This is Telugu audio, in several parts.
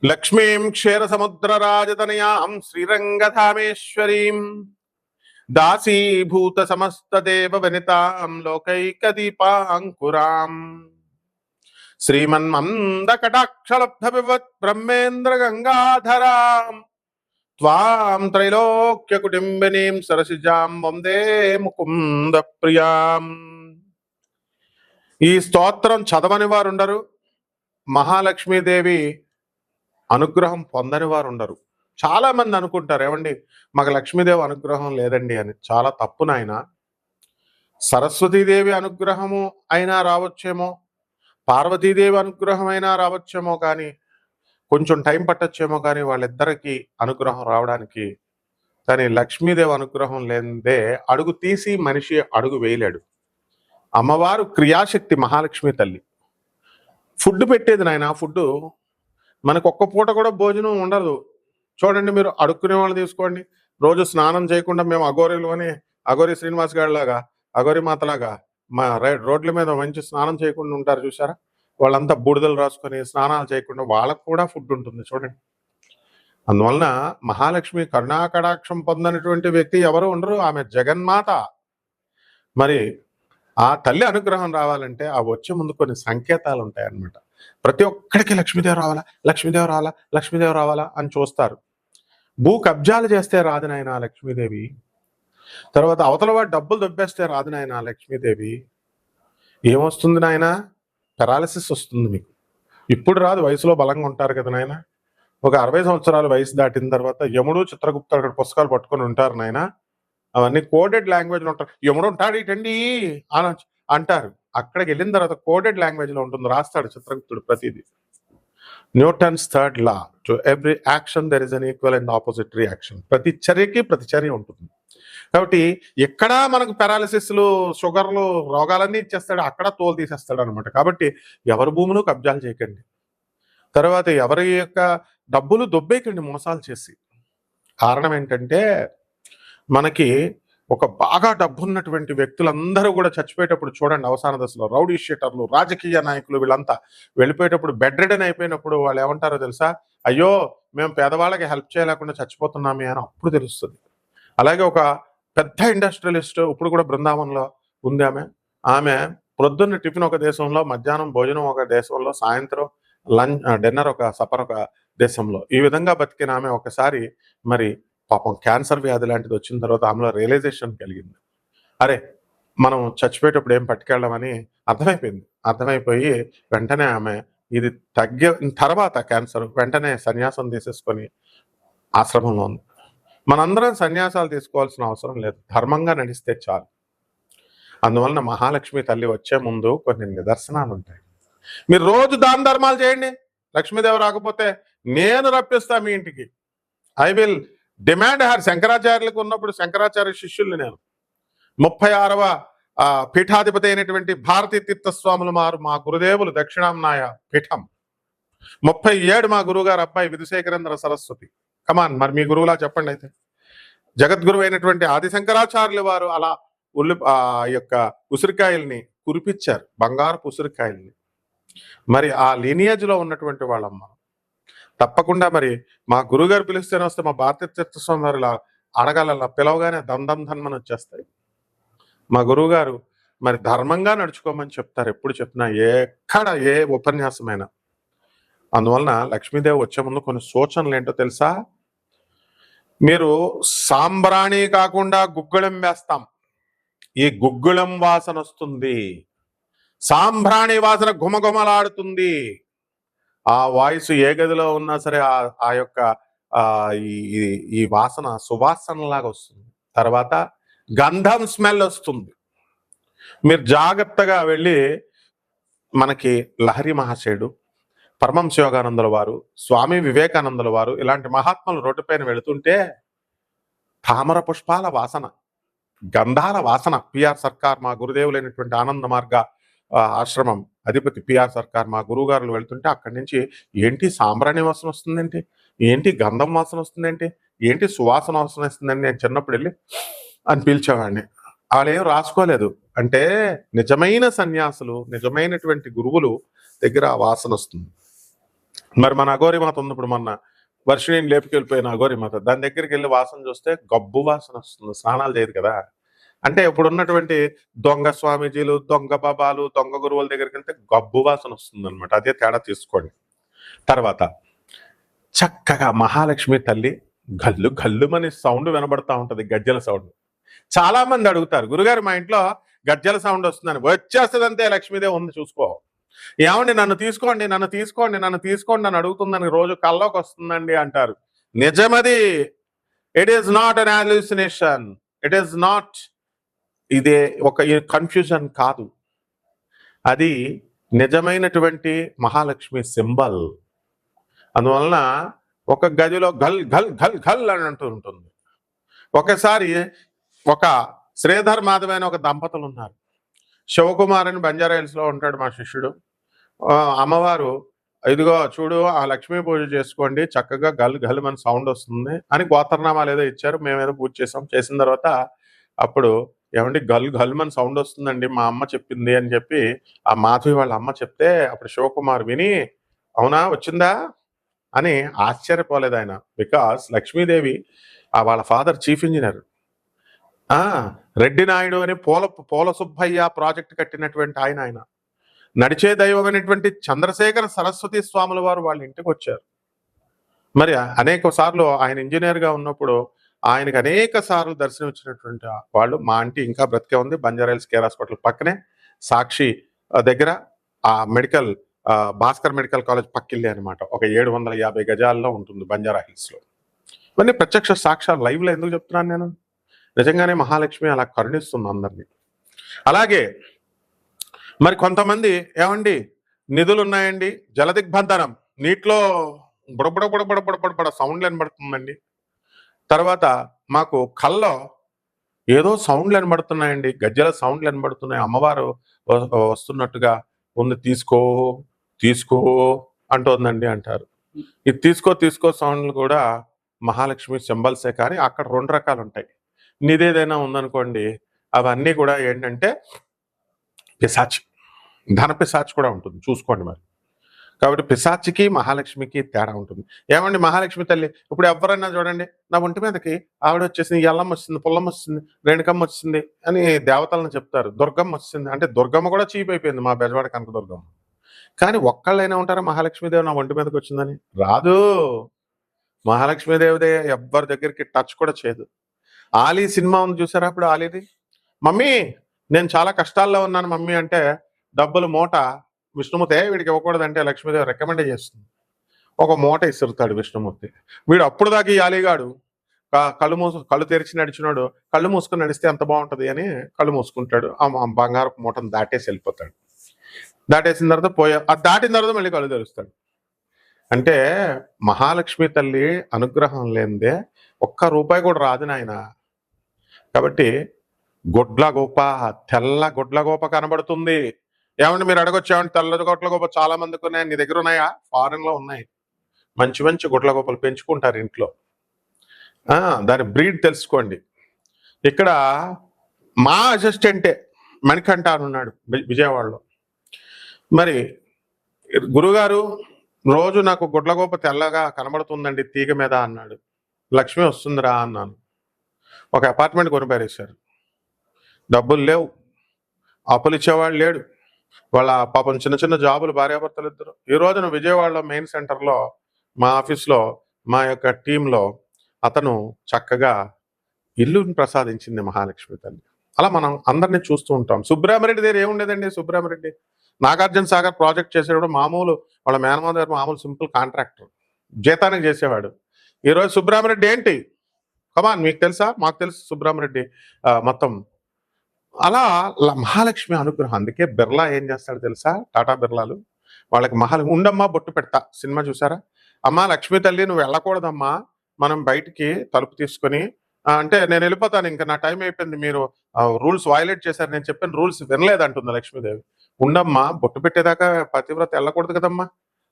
లక్ష్మీం క్షీరసముద్రరాజతనయాం శ్రీరంగధామేశ్వరీం దాసీభూత సమస్తదేవ వనితాం లోకైకదీపాంకురాం శ్రీమన్మందకటాక్షలబ్ధ వివత్ బ్రహ్మేంద్ర గంగాధరాం త్వాం త్రైలోక్య కుటుంబినీం సరసిజాం వందే ముకుంద ప్రియాం. ఈ స్తోత్రం చదవని వారు ఉండరు, మహాలక్ష్మీదేవి అనుగ్రహం పొందని వారు ఉండరు. చాలా మంది అనుకుంటారు, ఏమండి మాకు లక్ష్మీదేవి అనుగ్రహం లేదండి అని. చాలా తప్పు నాయన. సరస్వతీదేవి అనుగ్రహము అయినా రావచ్చేమో, పార్వతీదేవి అనుగ్రహం అయినా రావచ్చేమో, కానీ కొంచెం టైం పట్టచ్చేమో, కానీ వాళ్ళిద్దరికీ అనుగ్రహం రావడానికి. కానీ లక్ష్మీదేవి అనుగ్రహం లేదే అడుగు తీసి మనిషి అడుగు వేయలేడు. అమ్మవారు క్రియాశక్తి, మహాలక్ష్మి తల్లి. ఫుడ్ పెట్టేది నాయన. ఫుడ్ మనకు ఒక్క పూట కూడా భోజనం ఉండదు. చూడండి, మీరు అడుక్కునే వాళ్ళు తీసుకోండి, రోజు స్నానం చేయకుండా మేము అఘోరీలు అని, అఘోరి శ్రీనివాస్ గారిలాగా, అఘోరి మాతలాగా మా రోడ్ల మీద మంచి స్నానం చేయకుండా ఉంటారు చూసారా. వాళ్ళంతా బూడిదలు రాసుకొని స్నానాలు చేయకుండా వాళ్ళకు కూడా ఫుడ్ ఉంటుంది చూడండి. అందువలన మహాలక్ష్మి కరుణాకటాక్షం పొందనటువంటి వ్యక్తి ఎవరు ఉండరు. ఆమె జగన్మాత. మరి ఆ తల్లి అనుగ్రహం రావాలంటే ఆ వచ్చే ముందు కొన్ని సంకేతాలు ఉంటాయన్నమాట. ప్రతి ఒక్కడికి లక్ష్మీదేవి రావాలా, లక్ష్మీదేవి రావాలా, లక్ష్మీదేవి రావాలా అని చూస్తారు. భూ కబ్జాలు చేస్తే రాదు నాయన లక్ష్మీదేవి. తర్వాత అవతల వాడు డబ్బులు దొబ్బేస్తే రాదు నాయన లక్ష్మీదేవి. ఏమొస్తుంది నాయన? పెరాలసిస్ వస్తుంది మీకు. ఇప్పుడు రాదు, వయసులో బలంగా ఉంటారు కదా నాయన. ఒక 60 సంవత్సరాల వయసు దాటిన తర్వాత యముడు చిత్రగుప్త అక్కడ పుస్తకాలు పట్టుకొని ఉంటారు నాయన. అవన్నీ కోడెడ్ లాంగ్వేజ్లో ఉంటారు. యముడు ఉంటాడు ఇటండి అని అంటారు. అక్కడికి వెళ్ళిన తర్వాత కోడెడ్ లాంగ్వేజ్లో ఉంటుంది, రాస్తాడు చిత్రగుప్తుడు ప్రతిదీ. Newton's third law, to every action there is an equal and opposite reaction. ప్రతి చర్యకి ప్రతిచర్య ఉంటుంది. కాబట్టి ఎక్కడ మనకు పెరాలసిస్లు, షుగర్లు, రోగాలన్నీ ఇచ్చేస్తాడు, అక్కడ తోలు తీసేస్తాడు అనమాట. కాబట్టి ఎవరి భూములు కబ్జాలు చేయకండి. తర్వాత ఎవరి యొక్క డబ్బులు దొబ్బేయకండి మోసాలు చేసి. కారణం ఏంటంటే మనకి ఒక బాగా డబ్బున్నటువంటి వ్యక్తులందరూ కూడా చచ్చిపోయేటప్పుడు చూడండి, అవసాన దశలో రౌడీ షీటర్లు, రాజకీయ నాయకులు వీళ్ళంతా వెళ్ళిపోయేటప్పుడు బెడ్ రెడెన్ అయిపోయినప్పుడు వాళ్ళు ఏమంటారో తెలుసా? అయ్యో మేము పేదవాళ్ళకి హెల్ప్ చేయలేకుండా చచ్చిపోతున్నామే అని అప్పుడు తెలుస్తుంది. అలాగే ఒక పెద్ద ఇండస్ట్రియలిస్ట్ ఇప్పుడు కూడా బృందావనంలో ఉంది ఆమె ప్రొద్దున్న టిఫిన్ ఒక దేశంలో, మధ్యాహ్నం భోజనం ఒక దేశంలో, సాయంత్రం డిన్నర్ ఒక సపర్ ఒక దేశంలో, ఈ విధంగా బతికిన ఆమె ఒకసారి మరి పాపం క్యాన్సర్ వ్యాధి లాంటిది వచ్చిన తర్వాత ఆమెలో రియలైజేషన్ కలిగింది. అరే మనం చచ్చిపోయేటప్పుడు ఏం పట్టుకెళ్ళమని అర్థమైపోయి వెంటనే ఆమె ఇది తగ్గిన తర్వాత క్యాన్సర్ వెంటనే సన్యాసం తీసేసుకొని ఆశ్రమంలో ఉంది. మనందరం సన్యాసాలు తీసుకోవాల్సిన అవసరం లేదు, ధర్మంగా నడిస్తే చాలు. అందువలన మహాలక్ష్మి తల్లి వచ్చే ముందు కొన్ని నిదర్శనాలు ఉంటాయి. మీరు రోజు దాన ధర్మాలు చేయండి, లక్ష్మీదేవి రాకపోతే నేను రప్పిస్తా మీ ఇంటికి. I will demand her. శంకరాచార్యులకు ఉన్నప్పుడు శంకరాచార్య శిష్యుల్ని నేను 36వ పీఠాధిపతి అయినటువంటి భారతీ తీర్థస్వాములు మా గురుదేవులు దక్షిణాంనాయ పీఠం 37 మా గురువుగారు అబ్బాయి విధుశేఖరేంద్ర సరస్వతి. కమాన్, మరి మీ గురువులా చెప్పండి. అయితే జగద్గురువు అయినటువంటి ఆదిశంకరాచార్యులు వారు అలా యొక్క ఉసిరికాయల్ని కురిపించారు, బంగారపు ఉసిరికాయల్ని. మరి ఆ లీనియేజ్ లో ఉన్నటువంటి వాళ్ళమ్మ తప్పకుండా మరి మా గురుగారు పిలిస్తేనే వస్తే, మా భారతీయ తీర్థస్వామి వారు ఇలా అడగాల పిలవగానే దందం ధన్మని వచ్చేస్తాయి. మా గురువు గారు మరి ధర్మంగా నడుచుకోమని చెప్తారు ఎప్పుడు చెప్పినా, ఎక్కడ ఏ ఉపన్యాసమైనా. అందువలన లక్ష్మీదేవి వచ్చే ముందు కొన్ని సూచనలు ఏంటో తెలుసా? మీరు సాంబ్రాణి కాకుండా గుగ్గుళం వేస్తాం, ఈ గుగ్గుళం వాసన వస్తుంది, సాంబ్రాణి వాసన గుమగుమలాడుతుంది. ఆ వాయిస్ ఏ గదిలో ఉన్నా సరే ఆ యొక్క ఈ వాసన సువాసనలాగా వస్తుంది. తర్వాత గంధం స్మెల్ వస్తుంది. మీరు జాగ్రత్తగా వెళ్ళి మనకి లహరి మహాశయుడు, పరమహంస యోగానందుల వారు, స్వామి వివేకానందుల వారు ఇలాంటి మహాత్ములు రోడ్డుపైన వెళుతుంటే తామర పుష్పాల వాసన, గంధాల వాసన, పిఆర్ సర్కార్ మా గురుదేవులైనటువంటి ఆనంద మార్గ ఆశ్రమం అధిపతి పిఆర్ సర్కార్ మా గురువుగారులు వెళ్తుంటే అక్కడి నుంచి ఏంటి సాంబ్రాణి వాసన వస్తుందేంటి, ఏంటి గంధం వాసన వస్తుందేంటి, ఏంటి సువాసన వాసన వస్తుందండి. నేను చిన్నప్పుడు వెళ్ళి అని పిలిచేవాడిని. వాళ్ళు ఏం రాసుకోలేదు. అంటే నిజమైన సన్యాసులు, నిజమైనటువంటి గురువులు దగ్గర వాసన వస్తుంది. మరి మన అఘోరి మాత ఉంది, ఇప్పుడు మొన్న వర్షిణిని లేపుకెళ్ళిపోయిన అఘోరి మాత, దాని దగ్గరికి వెళ్ళి వాసన చూస్తే గబ్బు వాసన వస్తుంది, స్నానాలు చేయదు కదా. అంటే ఇప్పుడు ఉన్నటువంటి దొంగ స్వామీజీలు, దొంగ బాబాలు, దొంగ గురువుల దగ్గరికి వెళ్తే గబ్బు వాసన వస్తుంది అనమాట. అదే తేడా తీసుకోండి. తర్వాత చక్కగా మహాలక్ష్మి తల్లి గల్లు గల్లుమని సౌండ్ వినబడతా ఉంటది, గజ్జల సౌండ్. చాలా మంది అడుగుతారు, గురుగారు మా ఇంట్లో గజ్జల సౌండ్ వస్తుందని. వచ్చేస్తుంది అంతే, లక్ష్మీదేవి ఉంది చూసుకో. ఏమండి నన్ను తీసుకోండి, నన్ను తీసుకోండి, నన్ను తీసుకోండి అని అడుగుతుందని రోజు కల్లోకి వస్తుందండి అంటారు. నిజమది. It is not an hallucination, it is not, ఇదే ఒక కన్ఫ్యూజన్ కాదు, అది నిజమైనటువంటి మహాలక్ష్మి సింబల్. అందువలన ఒక గదిలో గల్ గల్ గల్ గల్ అని అంటూ ఉంటుంది. ఒకసారి ఒక శ్రీధర్ మాధవ్ అని ఒక దంపతులు ఉన్నారు. శివకుమార్ అని బంజారా హిల్స్ లో ఉంటాడు మా శిష్యుడు. అమ్మవారు ఇదిగో చూడు ఆ లక్ష్మీ పూజ చేసుకోండి, చక్కగా గల్ గల్ మన సౌండ్ వస్తుంది అని గోత్రనామాలు ఏదో ఇచ్చారు. మేమేదో పూజ చేసాం. చేసిన తర్వాత అప్పుడు ఏమంటే గల్ గల్ మన సౌండ్ వస్తుందండి, మా అమ్మ చెప్పింది అని చెప్పి ఆ మాధవి వాళ్ళ అమ్మ చెప్తే అప్పుడు శివకుమార్ విని అవునా వచ్చిందా అని ఆశ్చర్యపోలేదు ఆయన. బికాస్ లక్ష్మీదేవి వాళ్ళ father chief engineer, Reddy Naidu అని పోల సుబ్బయ్య ప్రాజెక్ట్ కట్టినటువంటి ఆయన నడిచే దైవమైనటువంటి చంద్రశేఖర సరస్వతి స్వాముల వారు వాళ్ళ ఇంటికి వచ్చారు. మరి అనేక సార్లు ఆయన ఇంజనీర్ గా ఉన్నప్పుడు ఆయనకు అనేక సార్లు దర్శనం ఇచ్చినటువంటి వాళ్ళు. మా ఆంటీ ఇంకా బ్రతికే ఉంది, బంజారా హిల్స్ కేర్ హాస్పిటల్ పక్కనే సాక్షి దగ్గర ఆ మెడికల్ భాస్కర్ మెడికల్ కాలేజ్ పక్కిల్లి అనమాట. ఒక 750 గజాల్లో ఉంటుంది బంజారా హిల్స్ లో. ఇవన్నీ ప్రత్యక్ష సాక్ష్యాలు. లైవ్ లో ఎందుకు చెప్తున్నాను నేను, నిజంగానే మహాలక్ష్మి అలా కరుణిస్తుంది అందరినీ. అలాగే మరి కొంతమంది ఏమండి నిధులు ఉన్నాయండి, జలదిగ్బంధనం, నీటిలో బుడబుడ బుడబుడ బుడబుడ సౌండ్లు వినబడుతుందండి. తర్వాత మాకు కల్లో ఏదో సౌండ్లు వినబడుతున్నాయండి, గజ్జల సౌండ్లు వినబడుతున్నాయి, అమ్మవారు వస్తున్నట్టుగా ఉంది, తీసుకో తీసుకో అంటోందండి అంటారు. ఈ తీసుకో తీసుకో సౌండ్లు కూడా మహాలక్ష్మి సింబల్సే. కానీ అక్కడ 2 రకాలు ఉంటాయి. నిదేదైనా ఉందనుకోండి, అవన్నీ కూడా ఏంటంటే పిశాచి, ధన పిశాచి కూడా ఉంటుంది, చూసుకోండి మరి. కాబట్టి పిశాచికి మహాలక్ష్మికి తేడా ఉంటుంది. ఏమండి మహాలక్ష్మి తల్లి ఇప్పుడు ఎవరన్నా చూడండి, నా ఒంటి మీదకి ఆవిడ వచ్చేసింది, ఎల్లమ్మ వచ్చింది, పుల్లమ్మ వచ్చింది, రేణుకమ్మ వచ్చింది అని దేవతలను చెప్తారు. దుర్గమ్మ వచ్చింది అంటే దుర్గమ్మ కూడా చీప్ అయిపోయింది, మా బెజవాడ కనక దుర్గమ్మ. కానీ ఒక్కళ్ళైనా ఉంటారా మహాలక్ష్మీదేవి నా ఒంటి మీదకి వచ్చిందని? రాదు. మహాలక్ష్మీదేవిదే ఎవ్వరి దగ్గరికి టచ్ కూడా చేయదు. ఆలీ సినిమా ఉంది చూసారా, అప్పుడు ఆలీది, మమ్మీ నేను చాలా కష్టాల్లో ఉన్నాను మమ్మీ అంటే డబ్బులు మూట విష్ణుమూర్తి వీడికి ఇవ్వకూడదంటే లక్ష్మీదేవి రికమెండ్ చేస్తుంది. ఒక మూట ఇసురుతాడు విష్ణుమూర్తి. వీడు అప్పుడు దాకా ఈ ఆలీగాడు కళ్ళు తెరిచి నడిచినాడు, కళ్ళు మూసుకుని నడిస్తే ఎంత బాగుంటది అని కళ్ళు మూసుకుంటాడు. ఆ బంగారపు మూటను దాటేసి వెళ్ళిపోతాడు. దాటేసిన తర్వాత అది దాటిన తర్వాత మళ్ళీ కళ్ళు తెరుస్తాడు. అంటే మహాలక్ష్మి తల్లి అనుగ్రహం లేనిదే ఒక్క రూపాయి కూడా రాదు నాయన. కాబట్టి గొడ్లగోప, తెల్ల గొడ్లగోప కనబడుతుంది. ఏమంటే మీరు అడగొచ్చు, ఏమంటే తెల్ల గొడ్లగోప చాలా మందికి ఉన్నాయి, నీ దగ్గర ఉన్నాయా? ఫారెన్ లో ఉన్నాయి. మంచి మంచి గొడ్లగోపలు పెంచుకుంటారు ఇంట్లో. దాని బ్రీడ్ తెలుసుకోండి. ఇక్కడ మా అసిస్టెంటే మణికంఠ అని ఉన్నాడు విజయవాడలో. మరి గురుగారు రోజు నాకు గుడ్లగోప తెల్లగా కనబడుతుందండి తీగ మీద అన్నాడు. లక్ష్మి వస్తుందిరా అన్నాను. ఒక అపార్ట్మెంట్ కొనిపారేశారు, డబ్బులు లేవు, అప్పులు ఇచ్చేవాళ్ళు లేడు. వాళ్ళ పాపం చిన్న చిన్న జాబులు, భార్యాభర్తలు ఇద్దరు. ఈ రోజున విజయవాడలో మెయిన్ సెంటర్లో మా ఆఫీస్లో మా యొక్క టీంలో అతను చక్కగా ఇల్లుని ప్రసాదించింది మహాలక్ష్మి తల్లి. అలా మనం అందరినీ చూస్తూ ఉంటాం. సుబ్రహ్మరెడ్డి దగ్గర ఏముండేదండి, సుబ్రహ్మరెడ్డి నాగార్జున సాగర్ ప్రాజెక్ట్ చేసేవాడు, మామూలు వాళ్ళ మేనమామ గారు మామూలు సింపుల్ కాంట్రాక్టర్, జీతానికి చేసేవాడు. ఈరోజు సుబ్రహ్మరెడ్డి ఏంటి, కమాన్ మీకు తెలుసా? మాకు తెలుసు సుబ్రహ్మరెడ్డి మొత్తం. అలా మహాలక్ష్మి అనుగ్రహం. అందుకే బిర్లా ఏం చేస్తాడు తెలుసా, టాటా బిర్లాలు వాళ్ళకి ఉండమ్మా బొట్టు పెడతా సినిమా చూసారా, అమ్మా లక్ష్మీ తల్లి నువ్వు వెళ్ళకూడదమ్మా, మనం బయటికి తలుపు తీసుకొని అంటే నేను వెళ్ళిపోతాను, ఇంకా నా టైం అయిపోయింది, మీరు రూల్స్ వైలేట్ చేశారు, నేను చెప్పిన రూల్స్ వినలేదంటుంది లక్ష్మీదేవి. ఉండమ్మా బొట్టు పెట్టేదాకా పతివ్రత వెళ్ళకూడదు కదమ్మా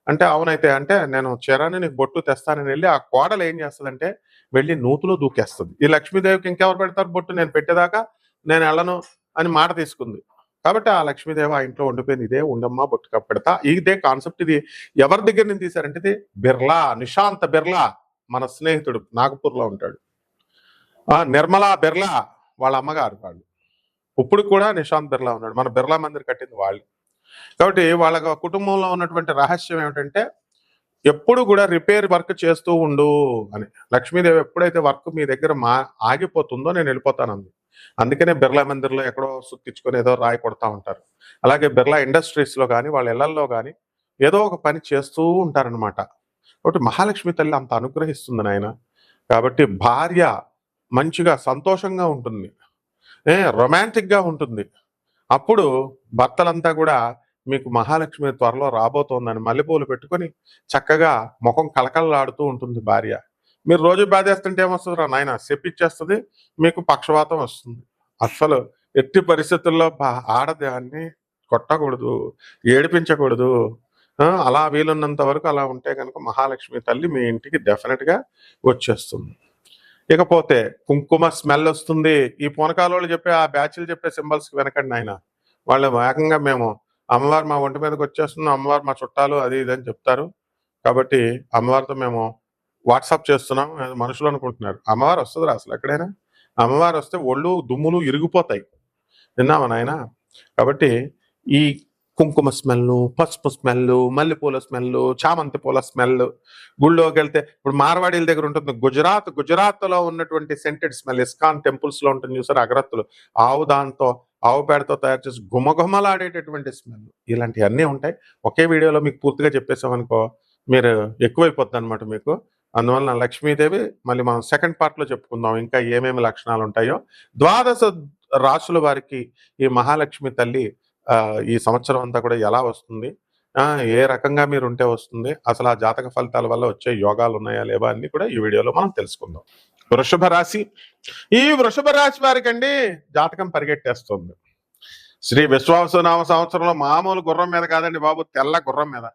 అంటే అవునైతే అంటే నేను చీరాని నీకు బొట్టు తెస్తానని వెళ్ళి ఆ కోడలు ఏం చేస్తుందంటే వెళ్ళి నూతులో దూకేస్తుంది. ఈ లక్ష్మీదేవికి ఇంకెవరు పెడతారు బొట్టు, నేను పెట్టేదాకా నేను వెళ్ళను అని మాట తీసుకుంది. కాబట్టి ఆ లక్ష్మీదేవి ఆ ఇంట్లో ఉండిపోయింది. ఇదే ఉండమ్మా బొట్టుక పెడతా. ఇదే కాన్సెప్ట్. ఇది ఎవరి దగ్గర నుంచి తీశారంటే ఇది బిర్లా, నిశాంత్ బిర్లా మన స్నేహితుడు నాగపూర్‌లో ఉంటాడు. నిర్మలా బిర్లా వాళ్ళ అమ్మగారు వాళ్ళు. ఇప్పుడు కూడా నిశాంత్ బిర్లా ఉన్నాడు. మన బిర్లా మందిర్ కట్టింది వాళ్ళు. కాబట్టి వాళ్ళ కుటుంబంలో ఉన్నటువంటి రహస్యం ఏమిటంటే ఎప్పుడు కూడా రిపేర్ వర్క్ చేస్తూ ఉండు అని. లక్ష్మీదేవి ఎప్పుడైతే వర్క్ మీ దగ్గర ఆగిపోతుందో నేను వెళ్ళిపోతానంది. అందుకనే బిర్లా మందిర్లో ఎక్కడో సుత్తిచ్చుకొని ఏదో రాయి కొడతా ఉంటారు. అలాగే బిర్లా ఇండస్ట్రీస్లో కానీ వాళ్ళ ఇళ్లల్లో కానీ ఏదో ఒక పని చేస్తూ ఉంటారనమాట. కాబట్టి మహాలక్ష్మి తల్లి అంత అనుగ్రహిస్తుంది నాయన. కాబట్టి భార్య మంచిగా సంతోషంగా ఉంటుంది, రొమాంటిక్గా ఉంటుంది. అప్పుడు భర్తలంతా కూడా మీకు మహాలక్ష్మి త్వరలో రాబోతోందని మల్లెపూలు పెట్టుకొని చక్కగా ముఖం కళకళలాడుతూ ఉంటుంది భార్య. మీరు రోజు బాధేస్తుంటే ఏమొస్తుంది రా నాయన, చెప్పిచ్చేస్తుంది, మీకు పక్షవాతం వస్తుంది. అస్సలు ఎట్టి పరిస్థితుల్లో ఆడదాన్ని కొట్టకూడదు, ఏడిపించకూడదు. అలా వీలున్నంత వరకు అలా ఉంటే కనుక మహాలక్ష్మి తల్లి మీ ఇంటికి డెఫినెట్గా వచ్చేస్తుంది. ఇకపోతే కుంకుమ స్మెల్ వస్తుంది. ఈ పూనకాలోళ్ళు చెప్పే ఆ బ్యాచ్లు చెప్పే సింబల్స్కి వెనకండి ఆయన. వాళ్ళు ఏకంగా మేము అమ్మవారు మా ఒంటి మీదకి వచ్చేస్తున్నాం, అమ్మవారు మా చుట్టాలు అది ఇది అని చెప్తారు. కాబట్టి అమ్మవారితో మేము వాట్సాప్ చేస్తున్నాం మనుషులు అనుకుంటున్నారు. అమ్మవారు వస్తుందిరా అసలు ఎక్కడైనా? అమ్మవారు వస్తే ఒళ్ళు దుమ్ములు ఇరిగిపోతాయి. విన్నామా నాయన? కాబట్టి ఈ కుంకుమ స్మెల్, పసుపు స్మెల్, మల్లెపూల స్మెల్, చామంతి పూల స్మెల్, గుళ్ళోకి వెళ్తే ఇప్పుడు మార్వాడీల దగ్గర ఉంటుంది గుజరాత్లో ఉన్నటువంటి సెంటెడ్ స్మెల్, ఇస్కాన్ టెంపుల్స్ లో ఉంటుంది చూసారు అగరత్తులు, ఆవు పేడతో తయారు చేసి గుమగుమలాడేటటువంటి స్మెల్, ఇలాంటివన్నీ ఉంటాయి. ఒకే వీడియోలో మీకు పూర్తిగా చెప్పేసామనుకో మీరు ఎక్కువైపోతుంది అనమాట మీకు. అందువలన లక్ష్మీదేవి మళ్ళీ మనం సెకండ్ పార్ట్లో చెప్పుకుందాం ఇంకా ఏమేమి లక్షణాలు ఉంటాయో. 12 రాసుల వారికి ఈ మహాలక్ష్మి తల్లి ఈ సంవత్సరం అంతా కూడా ఎలా వస్తుంది, ఏ రకంగా మీరు ఉంటే వస్తుంది, అసలు ఆ జాతక ఫలితాల వల్ల వచ్చే యోగాలు ఉన్నాయా లేవా అన్ని కూడా ఈ వీడియోలో మనం తెలుసుకుందాం. వృషభ రాశి. ఈ వృషభ రాశి వారికి అండి జాతకం పరిగెట్టేస్తుంది. శ్రీ విశ్వావసునామ సంవత్సరంలో మామూలు గుర్రం మీద కాదండి బాబు, తెల్ల గుర్రం మీద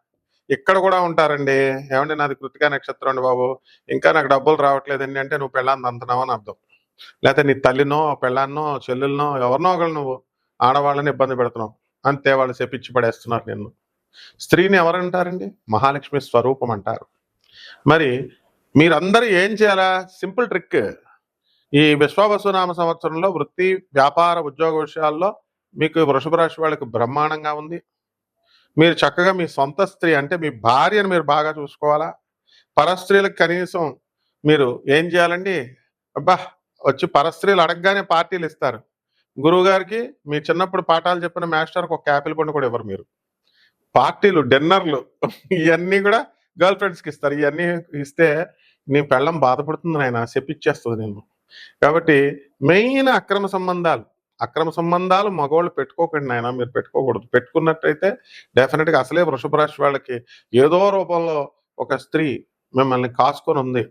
ఇక్కడ కూడా ఉంటారండి. ఏమంటే నాది కృతికా నక్షత్రం అండి బాబు, ఇంకా నాకు డబ్బులు రావట్లేదండి అంటే నువ్వు పెళ్ళాన్ని అంతనావు అని అర్థం. లేకపోతే నీ తల్లినో పెళ్ళాన్నో చెల్లెలనో ఎవరినో ఒకళ్ళు నువ్వు ఆడవాళ్ళని ఇబ్బంది పెడుతున్నావు, అంతే వాళ్ళు చెప్పించి పడేస్తున్నారు నిన్ను. స్త్రీని ఎవరంటారండి? మహాలక్ష్మి స్వరూపం అంటారు. మరి మీరందరూ ఏం చేయాలా? Simple trick. ఈ విశ్వావసునామ సంవత్సరంలో వృత్తి, వ్యాపార, ఉద్యోగ విషయాల్లో మీకు వృషభ రాశి వాళ్ళకి బ్రహ్మాండంగా ఉంది. మీరు చక్కగా మీ సొంత స్త్రీ అంటే మీ భార్యను మీరు బాగా చూసుకోవాలా. పరస్త్రీలకు కనీసం మీరు ఏం చేయాలండి? అబ్బా వచ్చి పరస్త్రీలు అడగగానే పార్టీలు ఇస్తారు. గురువు గారికి మీ చిన్నప్పుడు పాఠాలు చెప్పిన మాస్టర్కి ఒక యాపిల్ పండు కూడా ఇవ్వరు మీరు. పార్టీలు, డిన్నర్లు ఇవన్నీ కూడా గర్ల్ ఫ్రెండ్స్కి ఇస్తారు. ఇవన్నీ ఇస్తే నీ పెళ్ళం బాధపడుతుంది నాయన, చెప్పిచ్చేస్తుంది నేను. కాబట్టి మెయిన్ అక్రమ సంబంధాలు మగవాళ్ళు పెట్టుకోకండి నాయన, మీరు పెట్టుకోకూడదు. పెట్టుకున్నట్టయితే డెఫినెట్గా అసలే వృషభ రాశి వాళ్ళకి ఏదో రూపంలో ఒక స్త్రీ మిమ్మల్ని కాసుకొని ఉంది,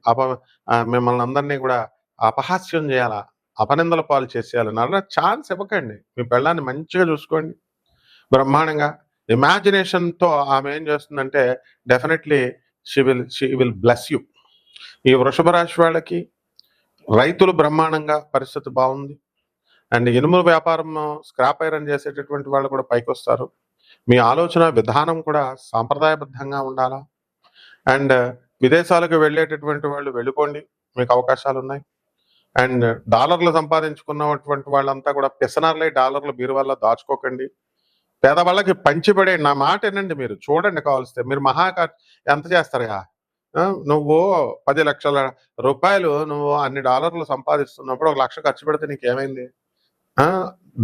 మిమ్మల్ని అందరినీ కూడా అపహాస్యం చేయాలా, అపనిందల పాలు చేసేయాలి. అలా ఛాన్స్ ఇవ్వకండి. మీ పెళ్ళాన్ని మంచిగా చూసుకోండి బ్రహ్మాండంగా. ఇమాజినేషన్తో ఆమె ఏం చేస్తుందంటే definitely she will bless you. ఈ వృషభ రాశి వాళ్ళకి రైతులు బ్రహ్మాండంగా పరిస్థితి బాగుంది. అండ్ ఇనుముల వ్యాపారం, స్క్రాప్ ఐరన్ చేసేటటువంటి వాళ్ళు కూడా పైకి వస్తారు. మీ ఆలోచన విధానం కూడా సాంప్రదాయబద్ధంగా ఉండాలా. అండ్ విదేశాలకు వెళ్ళేటటువంటి వాళ్ళు వెళ్ళిపోండి, మీకు అవకాశాలు ఉన్నాయి. అండ్ డాలర్లు సంపాదించుకున్నటువంటి వాళ్ళంతా కూడా పిసనార్లై డాలర్లు మీరు వల్ల దాచుకోకండి. పేదవాళ్ళకి పంచిపడే. నా మాట ఏనండి, మీరు చూడండి కావాల్స్తే. మీరు ఎంత చేస్తారుగా? నువ్వు 10 లక్షల రూపాయలు నువ్వు అన్ని డాలర్లు సంపాదిస్తున్నప్పుడు 1 లక్ష ఖర్చు పెడితే నీకేమైంది?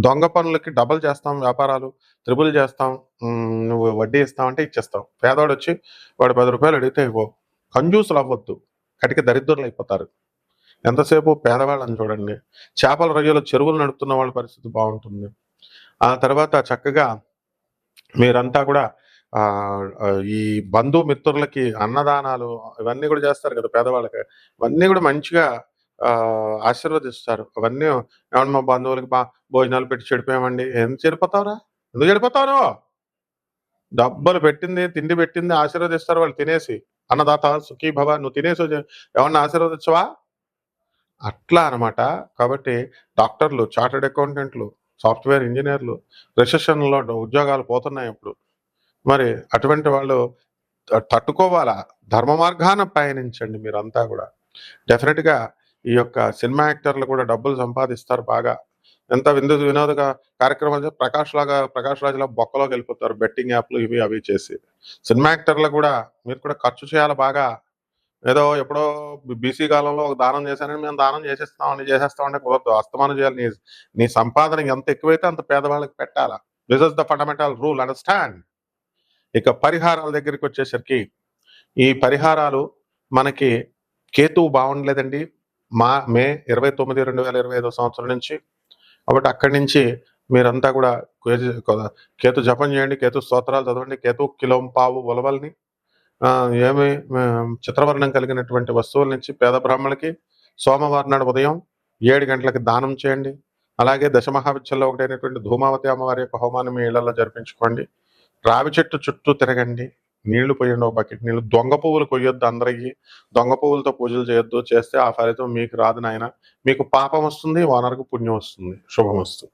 దొంగ పనులకి డబల్ చేస్తాం, వ్యాపారాలు త్రిబుల్ చేస్తాం, నువ్వు వడ్డీ ఇస్తావంటే ఇచ్చేస్తావు. పేదవాడు వచ్చి వాడు 10 రూపాయలు అడిగితే ఇవ్వవు. కంజూసులు అవ్వద్దు, కటిక దరిద్రులు అయిపోతారు. ఎంతసేపు పేదవాళ్ళని చూడండి. చేపల రొయ్యలు చెరువులు నడుపుతున్న వాళ్ళ పరిస్థితి బాగుంటుంది. ఆ తర్వాత చక్కగా మీరంతా కూడా ఈ బంధుమిత్రులకి అన్నదానాలు ఇవన్నీ కూడా చేస్తారు కదా పేదవాళ్ళకి. ఇవన్నీ కూడా మంచిగా ఆశీర్వదిస్తారు. అవన్నీ ఏమన్నా మా బంధువులకి భోజనాలు పెట్టి చెడిపోయామండి. ఎందుకు చెడిపోతావురా? ఎందుకు చెడిపోతావు? డబ్బులు పెట్టింది, తిండి పెట్టింది ఆశీర్వదిస్తారు వాళ్ళు తినేసి. అన్నదాత సుఖీ భవ, నువ్వు తినేసి ఏమన్నా ఆశీర్వదించవా? అట్లా అనమాట. కాబట్టి డాక్టర్లు, చార్టర్డ్ అకౌంటెంట్లు, సాఫ్ట్‌వేర్ ఇంజినీర్లు రిసెషన్‌లో ఉద్యోగాలు పోతున్నాయి ఇప్పుడు. మరి అటువంటి వాళ్ళు తట్టుకోవాలా. ధర్మ మార్గాన పయనించండి మీరంతా గూడా. డెఫినిట్‌గా ఈ యొక్క సినిమా యాక్టర్లు కూడా డబ్బులు సంపాదిస్తారు బాగా. ఎంత వినోద కార్యక్రమాలు 'ప్రకాష్ రాజ్‌లా' బొక్కలోకెళ్ళిపోతారు. బెట్టింగ్ యాప్‌లు ఇవి అవి చేసి. సినిమా యాక్టర్లు కూడా మీరు కూడా ఖర్చు చేయాలి బాగా. ఏదో ఎప్పుడో బీసీ కాలంలో ఒక దానం చేశానని మేము దానం చేసేస్తామంటే కుదరదు. అస్తమానం చేయాలి. నీ నీ సంపాదన ఎంత ఎక్కువైతే అంత పేదవాళ్ళకి పెట్టాలా. This is the fundamental rule, understand. ఇక పరిహారాల దగ్గరికొచ్చేసరికి, ఈ పరిహారాలు మనకి కేతువు బాగుండలేదండి. మే 29, 2025 సంవత్సరం నుంచి. కాబట్టి అక్కడి నుంచి మీరంతా కూడా కేతు జపం చేయండి. కేతు స్తోత్రాలు చదవండి. కేతు కిలోంపావు ఉలవల్ని చిత్రవర్ణం కలిగినటువంటి వస్తువుల నుంచి పేద బ్రాహ్మణులకి సోమవారం నాడు ఉదయం 7 గంటలకి దానం చేయండి. అలాగే దశమహావిద్యల్లో ఒకటైనటువంటి ధూమావతి అమ్మవారి యొక్క హోమాన్ని మీ ఇళ్లలో జరిపించుకోండి. రావి చెట్టు చుట్టూ తిరగండి. నీళ్లు పోయండి, ఒక బకెట్ నీళ్లు. దొంగ పువ్వులు కొయ్యొద్దు అందరికి. దొంగ పువ్వులతో పూజలు చేయొద్దు. చేస్తే ఆ ఫలితం మీకు రాదు నాయన. మీకు పాపం వస్తుంది, ఓనర్‌కు పుణ్యం వస్తుంది. శుభమస్తు.